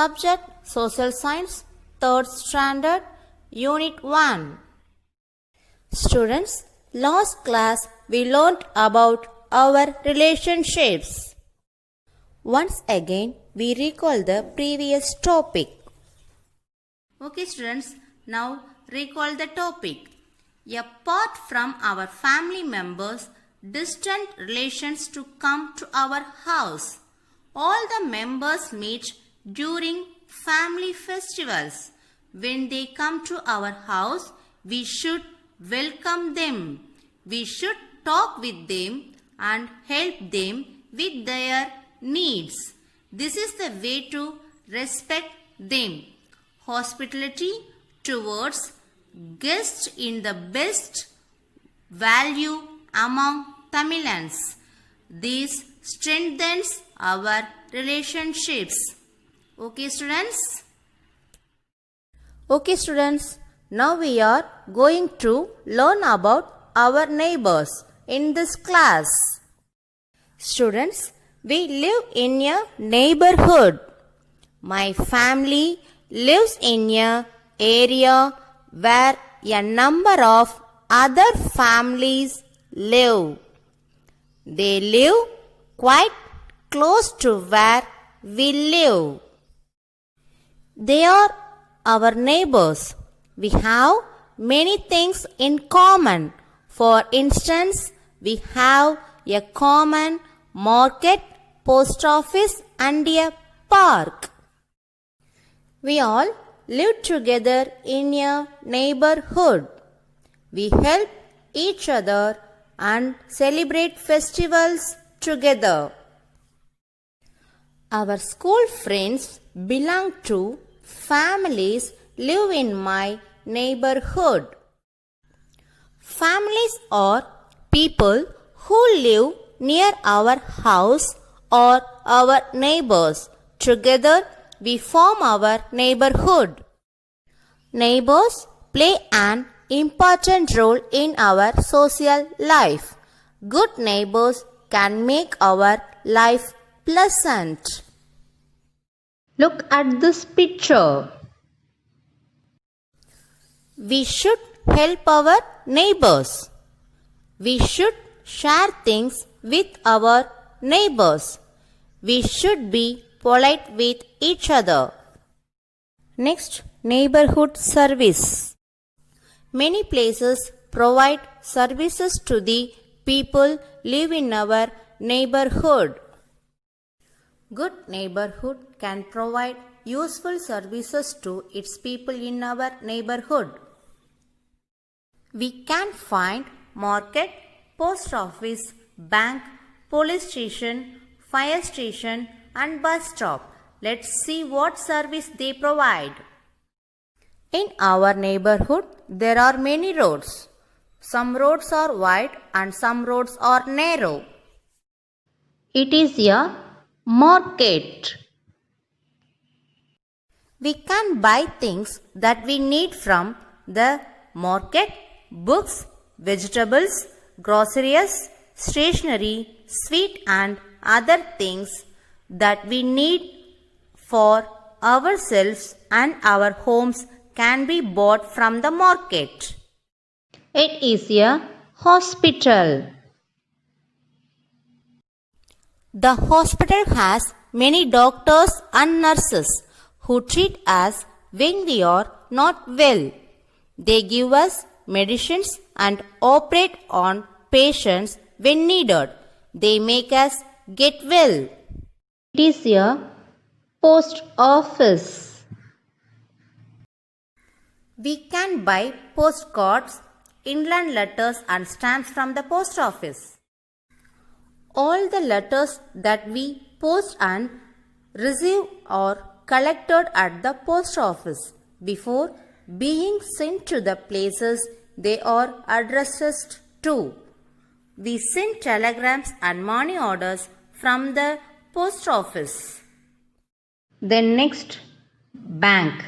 Subject Social Science, 3rd Standard, Unit 1. Students, last class we learnt about our relationships. Once again, we recall the previous topic. Okay students, now recall the topic. Apart from our family members, distant relations to come to our house. All the members meet during family festivals. When they come to our house, we should welcome them. We should talk with them and help them with their needs. This is the way to respect them. Hospitality towards guests in the best value among Tamilians. This strengthens our relationships. Okay students? Okay students, now we are going to learn about our neighbors in this class. Students, we live in a neighborhood. My family lives in an area where a number of other families live. They live quite close to where we live. They are our neighbors. We have many things in common. For instance, we have a common market, post office and a park. We all live together in a neighborhood. We help each other and celebrate festivals together. Our school friends belong to families live in my neighborhood. Families are people who live near our house or our neighbors. Together we form our neighborhood. Neighbors play an important role in our social life. Good neighbors can make our life pleasant. Look at this picture. We should help our neighbors. We should share things with our neighbors. We should be polite with each other. Next, neighborhood service. Many places provide services to the people live in our neighborhood. Good neighborhood can provide useful services to its people in our neighborhood. We can find market, post office, bank, police station, fire station and bus stop. Let's see what service they provide. In our neighborhood, there are many roads. Some roads are wide and some roads are narrow. It is a market. We can buy things that we need from the market: books, vegetables, groceries, stationery, sweet and other things that we need for ourselves and our homes can be bought from the market. It is a hospital. The hospital has many doctors and nurses who treat us when we are not well. They give us medicines and operate on patients when needed. They make us get well. It is a post office. We can buy postcards, inland letters and stamps from the post office. All the letters that we post and receive are collected at the post office. Before being sent to the places they are addressed to, we send telegrams and money orders from the post office. Then next, bank.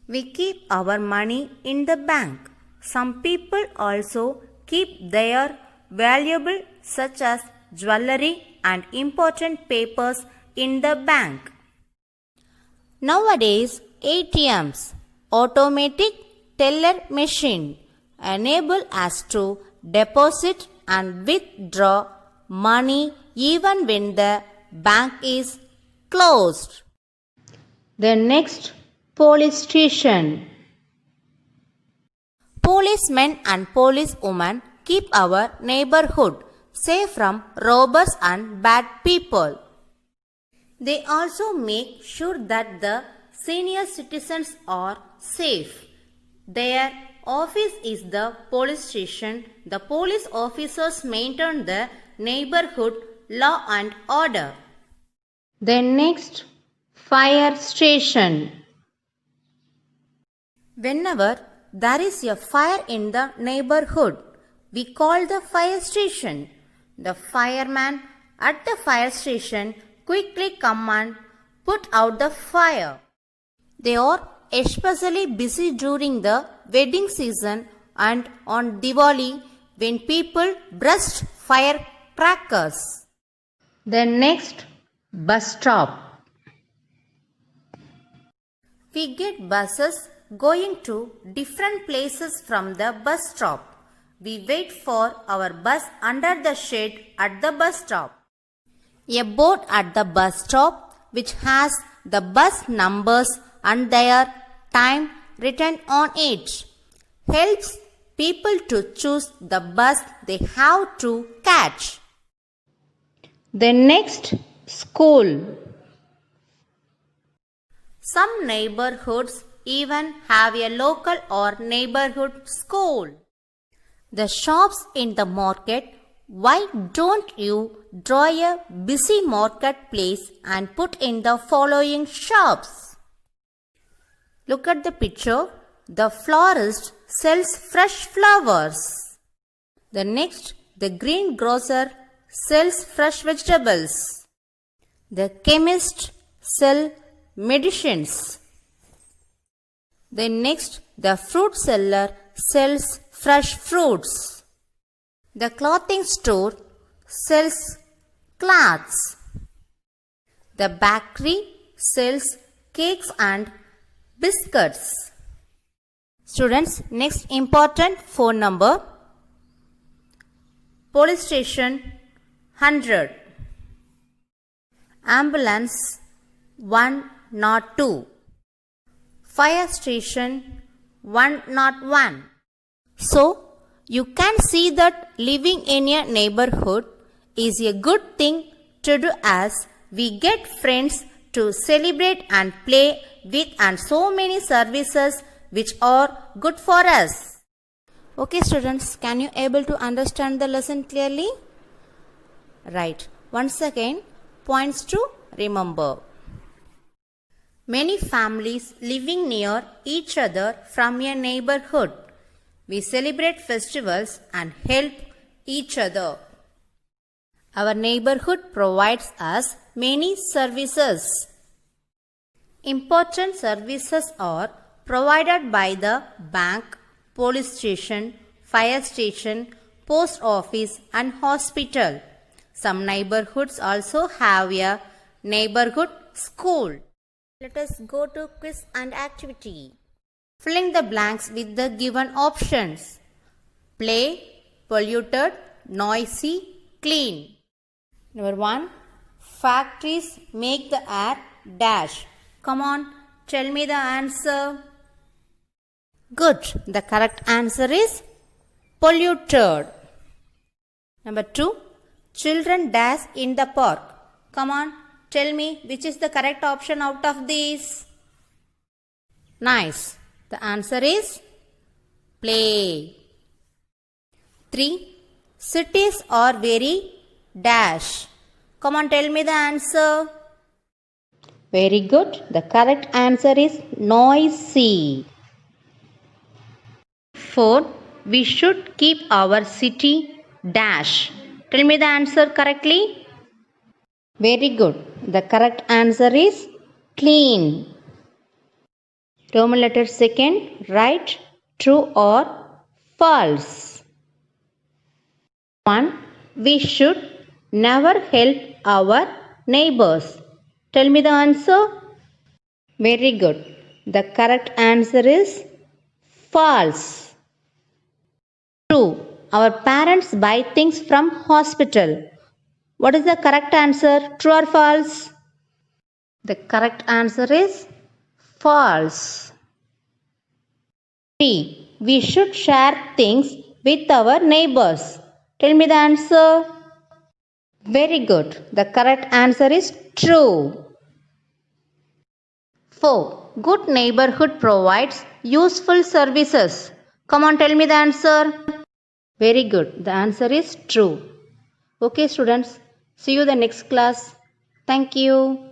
We keep our money in the bank. Some people also keep their valuables such as jewelry, and important papers in the bank. Nowadays, ATMs, automatic teller machine, enable us to deposit and withdraw money even when the bank is closed. The next, police station. Policemen and policewomen keep our neighborhood safe from robbers and bad people. They also make sure that the senior citizens are safe. Their office is the police station. The police officers maintain the neighborhood law and order. Then next, fire station. Whenever there is a fire in the neighborhood, we call the fire station. The fireman at the fire station quickly come and put out the fire. They are especially busy during the wedding season and on Diwali when people burst firecrackers. Then next, bus stop. We get buses going to different places from the bus stop. We wait for our bus under the shade at the bus stop. A board at the bus stop which has the bus numbers and their time written on it helps people to choose the bus they have to catch. Then next, school. Some neighborhoods even have a local or neighborhood school. The shops in the market, why don't you draw a busy marketplace and put in the following shops? Look at the picture. The florist sells fresh flowers. The next, the greengrocer sells fresh vegetables. The chemist sells medicines. Then next, the fruit seller sells fresh fruits. The clothing store sells cloths. The bakery sells cakes and biscuits. Students, next important phone number. Police station 100. Ambulance 102. Fire station 101. So, you can see that living in a neighborhood is a good thing to do as we get friends to celebrate and play with and so many services which are good for us. Okay students, can you able to understand the lesson clearly? Right. Once again, points to remember. Many families living near each other from a neighborhood. We celebrate festivals and help each other. Our neighborhood provides us many services. Important services are provided by the bank, police station, fire station, post office and hospital. Some neighborhoods also have a neighborhood school. Let us go to quiz and activity. Filling the blanks with the given options. Play, polluted, noisy, clean. Number 1. Factories make the air dash. Come on, tell me the answer. Good. The correct answer is polluted. Number 2. Children dash in the park. Come on, tell me which is the correct option out of these. Nice. The answer is play. 3. Cities are very dash. Come on, tell me the answer. Very good. The correct answer is noisy. 4. We should keep our city dash. Tell me the answer correctly. Very good. The correct answer is clean. Roman letter second, right, true or false. 1. We should never help our neighbors. Tell me the answer. Very good. The correct answer is false. True. Our parents buy things from hospital. What is the correct answer? True or false? The correct answer is false. 3. We should share things with our neighbors. Tell me the answer. Very good. The correct answer is true. 4. Good neighborhood provides useful services. Come on, tell me the answer. Very good. The answer is true. Okay, students. See you the next class. Thank you.